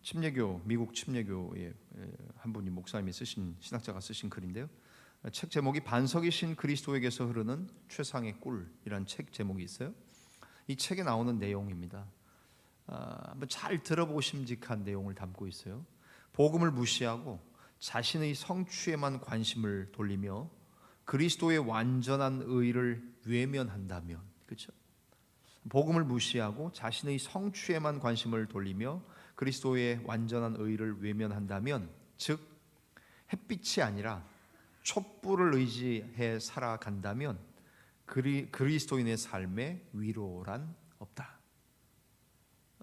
침례교, 미국 침례교의 한 분이 목사님이 쓰신, 신학자가 쓰신 글인데요. 책 제목이 반석이신 그리스도에게서 흐르는 최상의 꿀이라는 책 제목이 있어요. 이 책에 나오는 내용입니다. 한번 잘 들어보심직한 내용을 담고 있어요. 복음을 무시하고 자신의 성취에만 관심을 돌리며 그리스도의 완전한 의를 외면한다면, 그렇죠? 복음을 무시하고 자신의 성취에만 관심을 돌리며 그리스도의 완전한 의를 외면한다면, 즉 햇빛이 아니라 촛불을 의지해 살아간다면 그리스도인의 삶에 위로란 없다.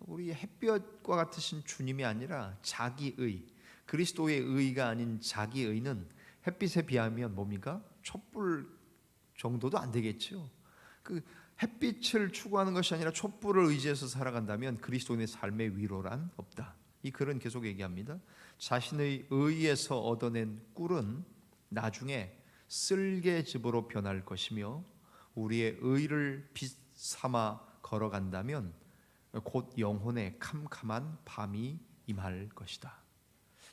우리 햇볕과 같으신 주님이 아니라 자기의, 그리스도의 의가 아닌 자기의는 햇빛에 비하면 뭡니까? 촛불 정도도 안 되겠죠. 그 햇빛을 추구하는 것이 아니라 촛불을 의지해서 살아간다면 그리스도인의 삶의 위로란 없다. 이 글은 계속 얘기합니다. 자신의 의에서 얻어낸 꿀은 나중에 쓸개즙으로 변할 것이며 우리의 의를 빛 삼아 걸어간다면 곧 영혼의 캄캄한 밤이 임할 것이다.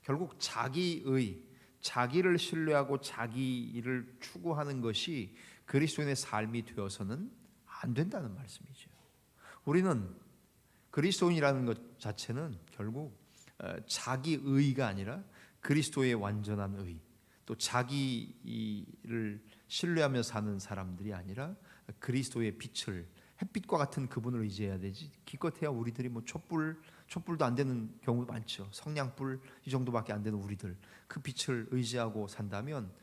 결국 자기의, 자기를 신뢰하고 자기를 추구하는 것이 그리스도인의 삶이 되어서는 안 된다는 말씀이죠. 우리는 그리스도인이라는 것 자체는 결국 자기의가 아니라 그리스도의 완전한 의, 또 자기를 신뢰하며 사는 사람들이 아니라 그리스도의 빛을, 햇빛과 같은 그분을 의지해야 되지. 기껏해야 우리들이 뭐 촛불도 안 되는 경우도 많죠. 성냥불 이 정도밖에 안 되는 우리들, 그 빛을 의지하고 산다면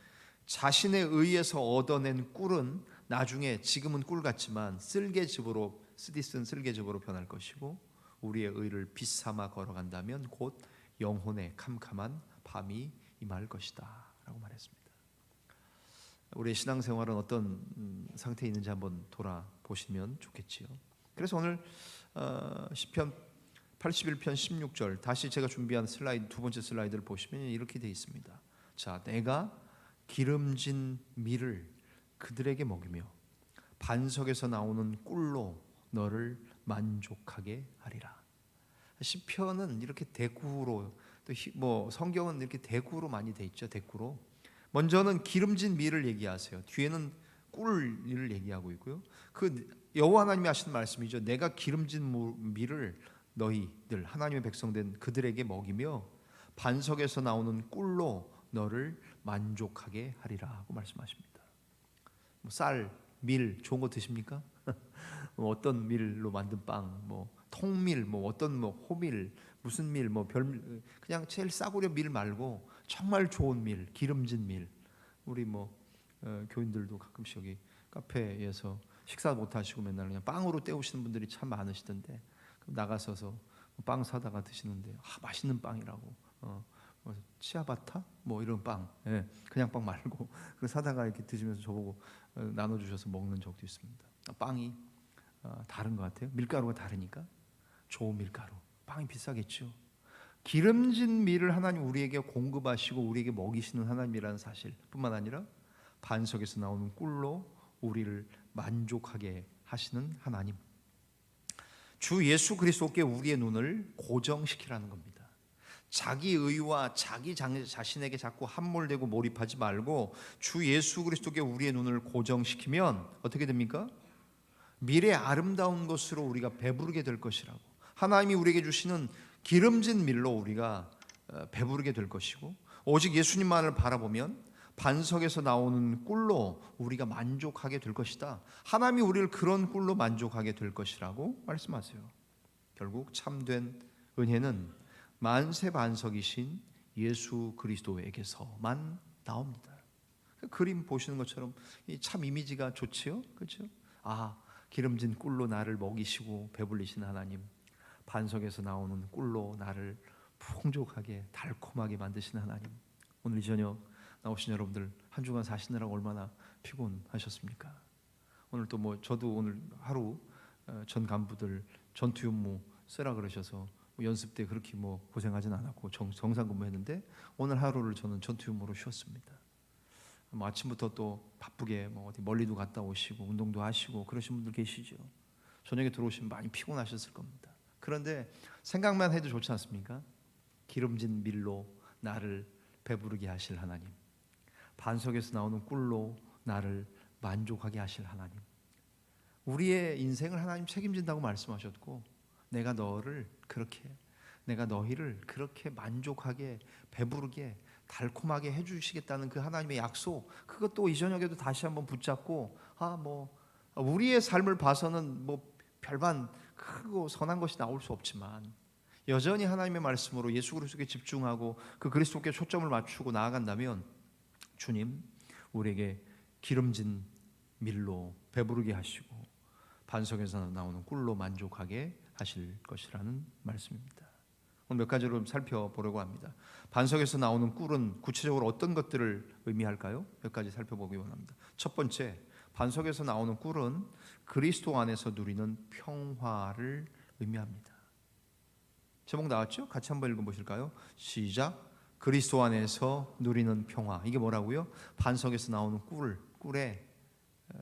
자신의 의에서 얻어낸 꿀은 나중에, 지금은 꿀 같지만 쓸개즙으로, 쓰디쓴 쓸개즙으로 변할 것이고 우리의 의를 빛 삼아 걸어간다면 곧 영혼의 캄캄한 밤이 임할 것이다 라고 말했습니다. 우리의 신앙생활은 어떤 상태에 있는지 한번 돌아보시면 좋겠지요. 그래서 오늘 시편 81편 16절, 다시 제가 준비한 슬라이드, 두 번째 슬라이드를 보시면 이렇게 되어 있습니다. 자, 내가 기름진 밀을 그들에게 먹이며 반석에서 나오는 꿀로 너를 만족하게 하리라. 시편은 이렇게 대구로, 또 뭐 성경은 이렇게 대구로 많이 돼 있죠. 대구로. 먼저는 기름진 밀을 얘기하세요. 뒤에는 꿀을 얘기하고 있고요. 그 여호와 하나님이 하시는 말씀이죠. 내가 기름진 밀을 너희들, 하나님의 백성된 그들에게 먹이며 반석에서 나오는 꿀로 너를 만족하게 하리라 하고 말씀하십니다. 뭐 쌀, 밀 좋은 거 드십니까? 뭐 어떤 밀로 만든 빵, 뭐 통밀, 뭐 어떤 뭐 호밀, 무슨 밀, 뭐 별, 그냥 제일 싸구려 밀 말고 정말 좋은 밀, 기름진 밀. 우리 뭐 교인들도 가끔씩 여기 카페에서 식사 못 하시고 맨날 그냥 빵으로 때우시는 분들이 참 많으시던데, 나가서서 빵 사다가 드시는데 맛있는 빵이라고. 치아바타 뭐 이런 빵, 그냥 빵 말고 그 사다가 이렇게 드시면서 저보고 나눠주셔서 먹는 적도 있습니다. 빵이 다른 것 같아요. 밀가루가 다르니까. 좋은 밀가루, 빵이 비싸겠죠. 기름진 밀을 하나님 우리에게 공급하시고 우리에게 먹이시는 하나님이라는 사실 뿐만 아니라 반석에서 나오는 꿀로 우리를 만족하게 하시는 하나님, 주 예수 그리스도께 우리의 눈을 고정시키라는 겁니다. 자기 의와 자기 자신에게 자꾸 함몰되고 몰입하지 말고 주 예수 그리스도께 우리의 눈을 고정시키면 어떻게 됩니까? 미래의 아름다운 것으로 우리가 배부르게 될 것이라고. 하나님이 우리에게 주시는 기름진 밀로 우리가 배부르게 될 것이고, 오직 예수님만을 바라보면 반석에서 나오는 꿀로 우리가 만족하게 될 것이다. 하나님이 우리를 그런 꿀로 만족하게 될 것이라고 말씀하세요. 결국 참된 은혜는 만세 반석이신 예수 그리스도에게서만 나옵니다. 그림 보시는 것처럼 참 이미지가 좋지요, 그렇죠? 기름진 꿀로 나를 먹이시고 배불리신 하나님, 반석에서 나오는 꿀로 나를 풍족하게 달콤하게 만드신 하나님. 오늘 이 저녁 나오신 여러분들 한 주간 사시느라고 얼마나 피곤하셨습니까? 오늘 또 뭐 저도 오늘 하루 전 간부들 전투 임무 쓰라 그러셔서 연습 때 그렇게 뭐 고생하진 않았고 정상 근무했는데 오늘 하루를 저는 전투 임무로 쉬었습니다. 뭐 아침부터 또 바쁘게 뭐 어디 멀리도 갔다 오시고 운동도 하시고 그러신 분들 계시죠. 저녁에 들어오시면 많이 피곤하셨을 겁니다. 그런데 생각만 해도 좋지 않습니까? 기름진 밀로 나를 배부르게 하실 하나님, 반석에서 나오는 꿀로 나를 만족하게 하실 하나님, 우리의 인생을 하나님 책임진다고 말씀하셨고, 내가 너희를 그렇게 만족하게, 배부르게, 달콤하게 해주시겠다는 그 하나님의 약속, 그것도 이 저녁에도 다시 한번 붙잡고, 우리의 삶을 봐서는 별반 크고 선한 것이 나올 수 없지만, 여전히 하나님의 말씀으로 예수 그리스도께 집중하고 그 그리스도께 초점을 맞추고 나아간다면, 주님, 우리에게 기름진 밀로 배부르게 하시고 반석에서 나오는 꿀로 만족하게 하실 것이라는 말씀입니다. 오늘 몇 가지로 살펴보려고 합니다. 반석에서 나오는 꿀은 구체적으로 어떤 것들을 의미할까요? 몇 가지 살펴보기 원합니다. 첫 번째, 반석에서 나오는 꿀은 그리스도 안에서 누리는 평화를 의미합니다. 제목 나왔죠? 같이 한번 읽어보실까요? 시작. 그리스도 안에서 누리는 평화. 이게 뭐라고요? 반석에서 나오는 꿀의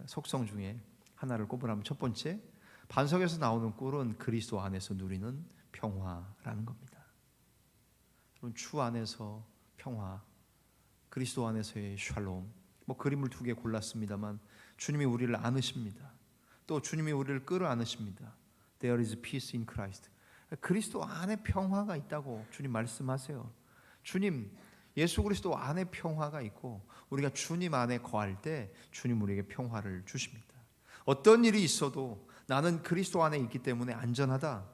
속성 중에 하나를 꼽으라면 첫 번째, 반석에서 나오는 꿀은 그리스도 안에서 누리는 평화라는 겁니다. 여러분, 주 안에서 평화, 그리스도 안에서의 샬롬. 그림을 두 개 골랐습니다만 주님이 우리를 안으십니다. 또 주님이 우리를 끌어안으십니다. There is peace in Christ. 그리스도 안에 평화가 있다고 주님 말씀하세요. 주님, 예수 그리스도 안에 평화가 있고 우리가 주님 안에 거할 때 주님 우리에게 평화를 주십니다. 어떤 일이 있어도 나는 그리스도 안에 있기 때문에 안전하다.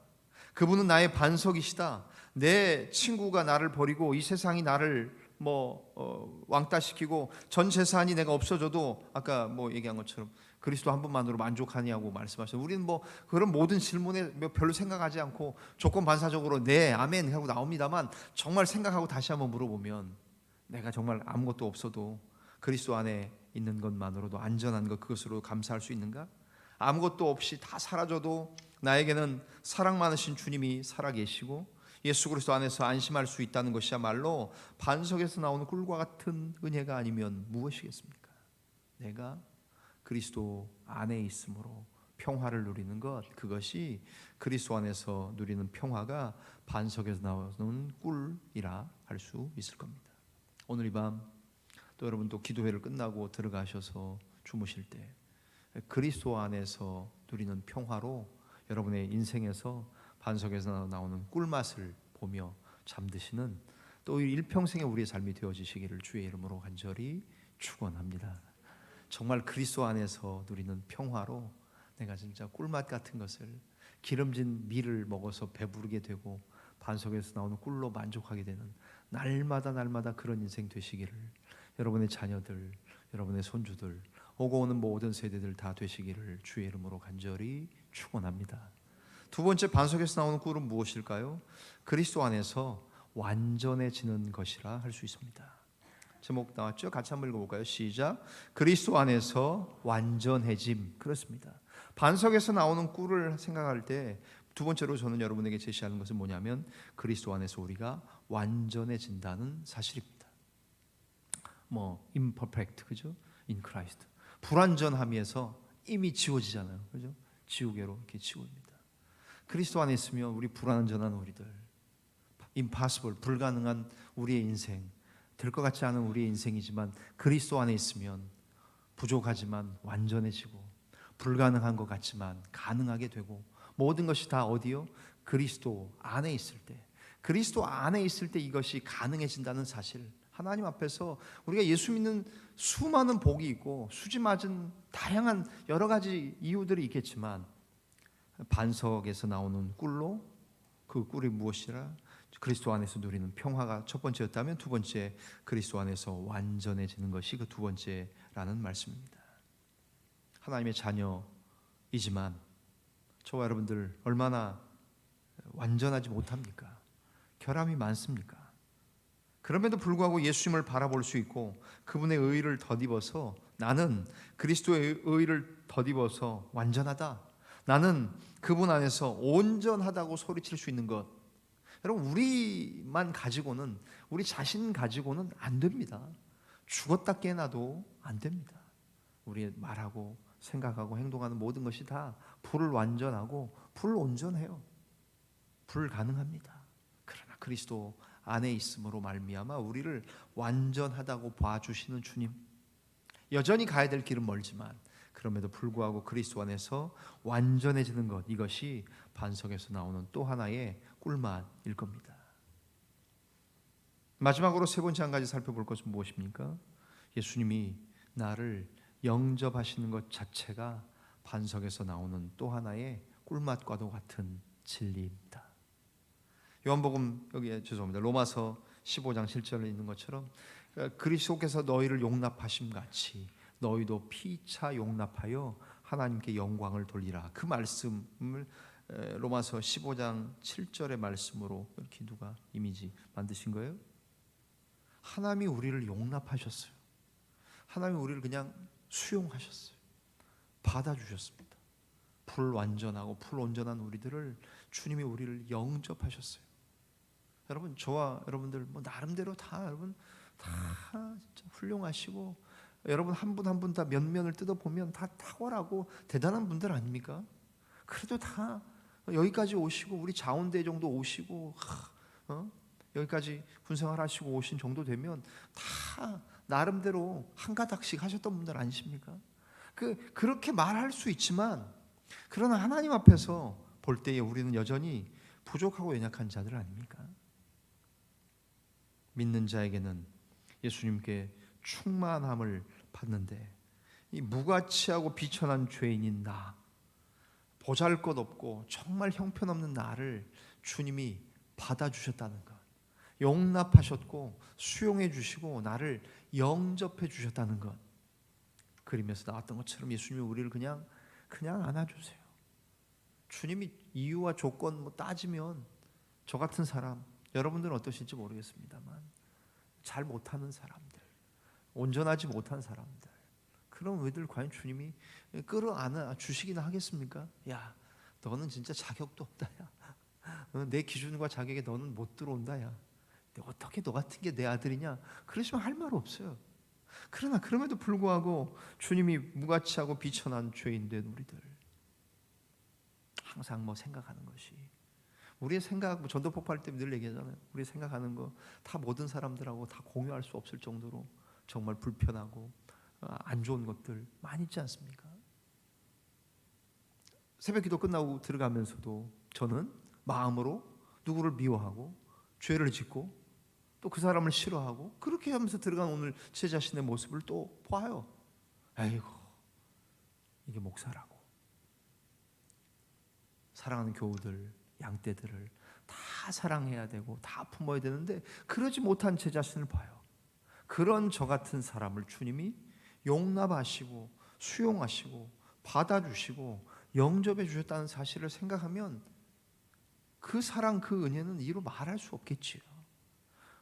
그분은 나의 반석이시다. 내 친구가 나를 버리고 이 세상이 나를 왕따시키고 전 재산이 내가 없어져도 아까 얘기한 것처럼 그리스도 한 분만으로 만족하냐고 말씀하셨어요. 우리는 그런 모든 질문에 별로 생각하지 않고 조건 반사적으로 네, 아멘 하고 나옵니다만, 정말 생각하고 다시 한번 물어보면 내가 정말 아무것도 없어도 그리스도 안에 있는 것만으로도 안전한 것, 그것으로 감사할 수 있는가? 아무것도 없이 다 사라져도 나에게는 사랑 많으신 주님이 살아계시고 예수 그리스도 안에서 안심할 수 있다는 것이야말로 반석에서 나오는 꿀과 같은 은혜가 아니면 무엇이겠습니까? 내가 그리스도 안에 있으므로 평화를 누리는 것, 그것이 그리스도 안에서 누리는 평화가 반석에서 나오는 꿀이라 할 수 있을 겁니다. 오늘 이 밤 또 여러분 또 기도회를 끝나고 들어가셔서 주무실 때 그리스도 안에서 누리는 평화로 여러분의 인생에서 반석에서 나오는 꿀맛을 보며 잠드시는 또 일평생의 우리의 삶이 되어지시기를 주의 이름으로 간절히 축원합니다. 정말 그리스도 안에서 누리는 평화로 내가 진짜 꿀맛 같은 것을, 기름진 밀을 먹어서 배부르게 되고 반석에서 나오는 꿀로 만족하게 되는 날마다 그런 인생 되시기를 여러분의 자녀들, 여러분의 손주들, 오고 오는 모든 세대들 다 되시기를 주의 이름으로 간절히 축원합니다. 두 번째, 반석에서 나오는 꿀은 무엇일까요? 그리스도 안에서 완전해지는 것이라 할 수 있습니다. 제목 나왔죠? 같이 한번 읽어볼까요? 시작. 그리스도 안에서 완전해짐. 그렇습니다. 반석에서 나오는 꿀을 생각할 때 두 번째로 저는 여러분에게 제시하는 것은 뭐냐면 그리스도 안에서 우리가 완전해진다는 사실입니다. imperfect, 그죠? in Christ. 불완전함에서 이미 지워지잖아요, 그죠? 지우개로 이렇게 지웁니다. 그리스도 안에 있으면 우리 불완전한 우리들, impossible, 불가능한 우리의 인생, 될 것 같지 않은 우리의 인생이지만 그리스도 안에 있으면 부족하지만 완전해지고 불가능한 것 같지만 가능하게 되고 모든 것이 다 어디요? 그리스도 안에 있을 때, 그리스도 안에 있을 때 이것이 가능해진다는 사실. 하나님 앞에서 우리가 예수 믿는 수많은 복이 있고 수지맞은 다양한 여러 가지 이유들이 있겠지만 반석에서 나오는 꿀로, 그 꿀이 무엇이라? 그리스도 안에서 누리는 평화가 첫 번째였다면 두 번째, 그리스도 안에서 완전해지는 것이 그 두 번째라는 말씀입니다. 하나님의 자녀이지만 저와 여러분들 얼마나 완전하지 못합니까? 결함이 많습니까? 그럼에도 불구하고 예수님을 바라볼 수 있고 그분의 의를 덧입어서 나는 그리스도의 의를 덧입어서 완전하다, 나는 그분 안에서 온전하다고 소리칠 수 있는 것, 여러분 우리만 가지고는, 우리 자신 가지고는 안 됩니다. 죽었다 깨어나도 안 됩니다. 우리 말하고 생각하고 행동하는 모든 것이 다 불완전하고 불온전해요. 불가능합니다. 그러나 그리스도 안에 있음으로 말미암아 우리를 완전하다고 봐주시는 주님. 여전히 가야 될 길은 멀지만 그럼에도 불구하고 그리스도 안에서 완전해지는 것, 이것이 반석에서 나오는 또 하나의 꿀맛일 겁니다. 마지막으로 세 번째 한 가지 살펴볼 것은 무엇입니까? 예수님이 나를 영접하시는 것 자체가 반석에서 나오는 또 하나의 꿀맛과도 같은 진리입니다. 요한복음 여기에 죄송합니다. 로마서 15장 7절에 있는 것처럼 그리스도께서 너희를 용납하심 같이 너희도 피차 용납하여 하나님께 영광을 돌리라. 그 말씀을 로마서 15장 7절의 말씀으로 이렇게 누가 이미지 만드신 거예요? 하나님이 우리를 용납하셨어요. 하나님이 우리를 그냥 수용하셨어요. 받아주셨습니다. 불완전하고 불온전한 우리들을 주님이 우리를 영접하셨어요. 여러분, 저와 여러분들 뭐 나름대로 다 여러분 다 진짜 훌륭하시고, 여러분 한 분 한 분 다 면면을 뜯어보면 다 탁월하고 대단한 분들 아닙니까? 그래도 다 여기까지 오시고 우리 자원대 정도 오시고 여기까지 군생활 하시고 오신 정도 되면 다 나름대로 한 가닥씩 하셨던 분들 아니십니까? 그렇게 말할 수 있지만 그러나 하나님 앞에서 볼 때에 우리는 여전히 부족하고 연약한 자들 아닙니까? 믿는 자에게는 예수님께 충만함을 받는데 이 무가치하고 비천한 죄인인 나, 보잘것없고 정말 형편없는 나를 주님이 받아주셨다는 것, 용납하셨고 수용해 주시고 나를 영접해 주셨다는 것, 그림에서 나왔던 것처럼 예수님이 우리를 그냥 안아주세요. 주님이 이유와 조건 뭐 따지면 저 같은 사람, 여러분들은 어떠실지 모르겠습니다만 잘 못하는 사람들, 온전하지 못한 사람들, 그런 우리들 과연 주님이 끌어안아 주시기나 하겠습니까? 야, 너는 진짜 자격도 없다. 야, 내 기준과 자격에 너는 못 들어온다. 야, 어떻게 너 같은 게 내 아들이냐? 그러시면 할 말 없어요. 그러나 그럼에도 불구하고 주님이 무가치하고 비천한 죄인 된 우리들, 항상 뭐 생각하는 것이, 우리의 생각, 뭐 전도 폭발 때 늘 얘기하잖아요. 우리 생각하는 거 다 모든 사람들하고 다 공유할 수 없을 정도로 정말 불편하고 안 좋은 것들 많이 있지 않습니까? 새벽기도 끝나고 들어가면서도 저는 마음으로 누구를 미워하고 죄를 짓고 또 그 사람을 싫어하고 그렇게 하면서 들어간 오늘 제 자신의 모습을 또 봐요. 아이고, 이게 목사라고. 사랑하는 교우들, 양떼들을 다 사랑해야 되고 다 품어야 되는데 그러지 못한 제 자신을 봐요. 그런 저 같은 사람을 주님이 용납하시고 수용하시고 받아주시고 영접해 주셨다는 사실을 생각하면 그 사랑, 그 은혜는 이루 말할 수 없겠지요.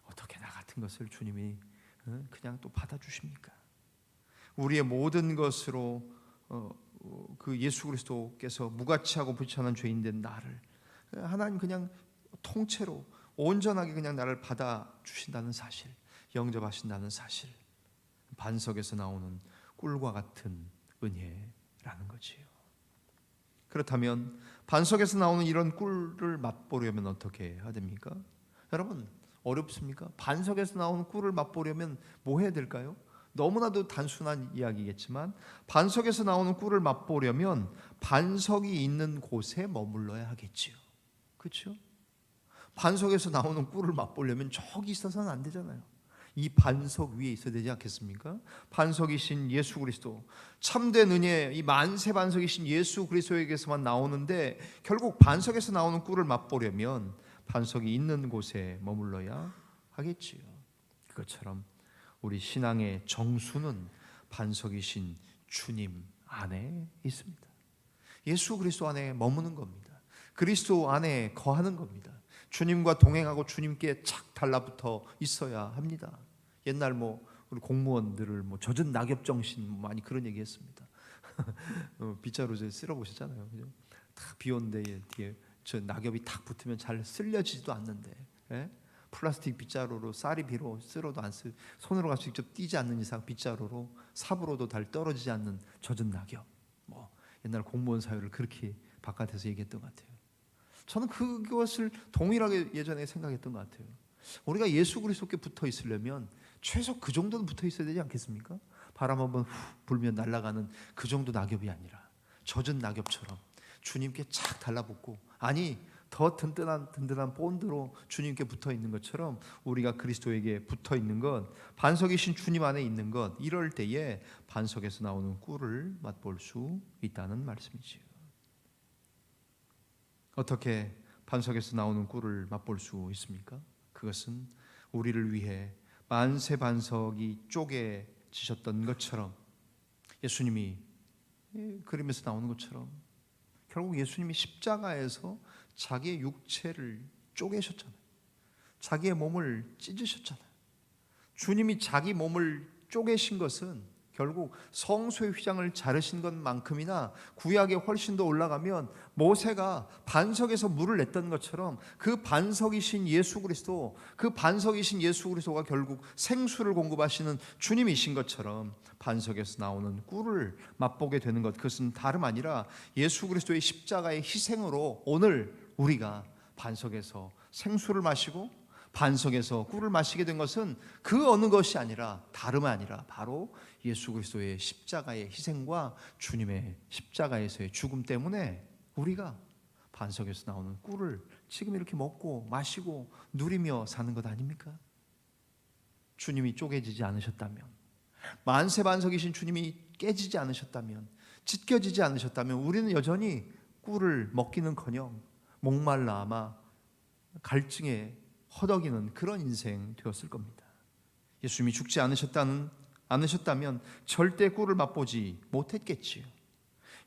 어떻게 나 같은 것을 주님이 그냥 또 받아주십니까? 우리의 모든 것으로 그 예수 그리스도께서 무가치하고 불천한 죄인 된 나를 하나님 그냥 통째로 온전하게 그냥 나를 받아주신다는 사실, 영접하신다는 사실, 반석에서 나오는 꿀과 같은 은혜라는 거지요. 그렇다면 반석에서 나오는 이런 꿀을 맛보려면 어떻게 해야 됩니까? 여러분, 어렵습니까? 반석에서 나오는 꿀을 맛보려면 뭐 해야 될까요? 너무나도 단순한 이야기겠지만 반석에서 나오는 꿀을 맛보려면 반석이 있는 곳에 머물러야 하겠지요. 그렇죠? 반석에서 나오는 꿀을 맛보려면 저기 있어서는 안 되잖아요. 이 반석 위에 있어야 되지 않겠습니까? 반석이신 예수 그리스도, 참된 은혜, 이 만세 반석이신 예수 그리스도에게서만 나오는데 결국 반석에서 나오는 꿀을 맛보려면 반석이 있는 곳에 머물러야 하겠지요. 그것처럼 우리 신앙의 정수는 반석이신 주님 안에 있습니다. 예수 그리스도 안에 머무는 겁니다. 그리스도 안에 거하는 겁니다. 주님과 동행하고 주님께 착 달라붙어 있어야 합니다. 옛날 뭐 우리 공무원들을 뭐 젖은 낙엽 정신 많이 그런 얘기했습니다. 빗자루 쓸어 보셨잖아요. 딱 비 오는데 뒤에 저 낙엽이 탁 붙으면 잘 쓸려지지도 않는데, 예? 플라스틱 빗자루로 쌀이비로 쓸어도 안 쓰, 손으로 가서 직접 띄지 않는 이상 빗자루로 삽으로도 달 떨어지지 않는 젖은 낙엽. 뭐 옛날 공무원 사회를 그렇게 바깥에서 얘기했던 것 같아요. 저는 그것을 동일하게 예전에 생각했던 것 같아요. 우리가 예수 그리스도께 붙어 있으려면 최소 그 정도는 붙어 있어야 되지 않겠습니까? 바람 한번 훅 불면 날아가는 그 정도 낙엽이 아니라 젖은 낙엽처럼 주님께 착 달라붙고, 아니 더 든든한 본드로 주님께 붙어 있는 것처럼 우리가 그리스도에게 붙어 있는 것, 반석이신 주님 안에 있는 것, 이럴 때에 반석에서 나오는 꿀을 맛볼 수 있다는 말씀이지요. 어떻게 반석에서 나오는 꿀을 맛볼 수 있습니까? 그것은 우리를 위해 만세 반석이 쪼개지셨던 것처럼, 예수님이 그림에서 나오는 것처럼 결국 예수님이 십자가에서 자기의 육체를 쪼개셨잖아요. 자기의 몸을 찢으셨잖아요. 주님이 자기 몸을 쪼개신 것은 결국 성소의 휘장을 자르신 것만큼이나, 구약에 훨씬 더 올라가면 모세가 반석에서 물을 냈던 것처럼 그 반석이신 예수 그리스도, 그 반석이신 예수 그리스도가 결국 생수를 공급하시는 주님이신 것처럼 반석에서 나오는 꿀을 맛보게 되는 것, 그것은 다름 아니라 예수 그리스도의 십자가의 희생으로 오늘 우리가 반석에서 생수를 마시고 반석에서 꿀을 마시게 된 것은 그 어느 것이 아니라, 다름 아니라 바로 예수 그리스도의 십자가의 희생과 주님의 십자가에서의 죽음 때문에 우리가 반석에서 나오는 꿀을 지금 이렇게 먹고 마시고 누리며 사는 것 아닙니까? 주님이 쪼개지지 않으셨다면, 만세 반석이신 주님이 깨지지 않으셨다면, 찢겨지지 않으셨다면 우리는 여전히 꿀을 먹기는커녕 목말라 아마 갈증에 허덕이는 그런 인생 되었을 겁니다. 예수님이 죽지 않으셨다면 절대 꿀을 맛보지 못했겠지요.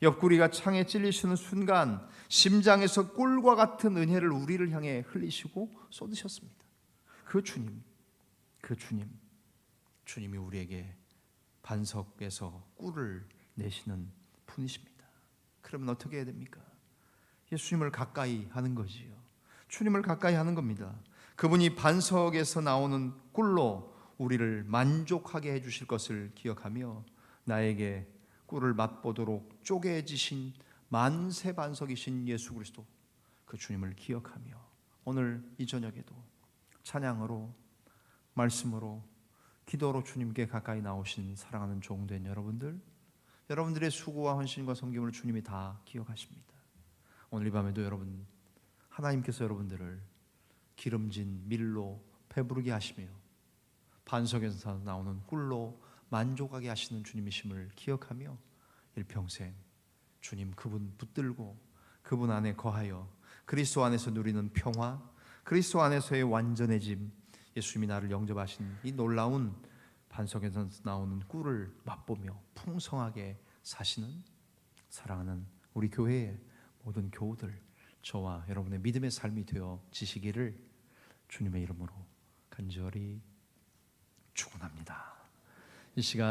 옆구리가 창에 찔리시는 순간 심장에서 꿀과 같은 은혜를 우리를 향해 흘리시고 쏟으셨습니다. 그 주님이 우리에게 반석에서 꿀을 내시는 분이십니다. 그러면 어떻게 해야 됩니까? 예수님을 가까이 하는 거지요. 주님을 가까이 하는 겁니다. 그분이 반석에서 나오는 꿀로 우리를 만족하게 해주실 것을 기억하며 나에게 꿀을 맛보도록 쪼개지신 만세 반석이신 예수 그리스도, 그 주님을 기억하며 오늘 이 저녁에도 찬양으로, 말씀으로, 기도로 주님께 가까이 나오신 사랑하는 종된 여러분들의 수고와 헌신과 섬김을 주님이 다 기억하십니다. 오늘 이 밤에도 하나님께서 여러분들을 기름진 밀로 배부르게 하시며 반석에서 나오는 꿀로 만족하게 하시는 주님이심을 기억하며 일평생 주님 그분 붙들고 그분 안에 거하여 그리스도 안에서 누리는 평화, 그리스도 안에서의 완전해짐, 예수님이 나를 영접하신 이 놀라운 반석에서 나오는 꿀을 맛보며 풍성하게 사시는 사랑하는 우리 교회의 모든 교우들, 저와 여러분의 믿음의 삶이 되어지시기를 주님의 이름으로 간절히 축원합니다. 이 시간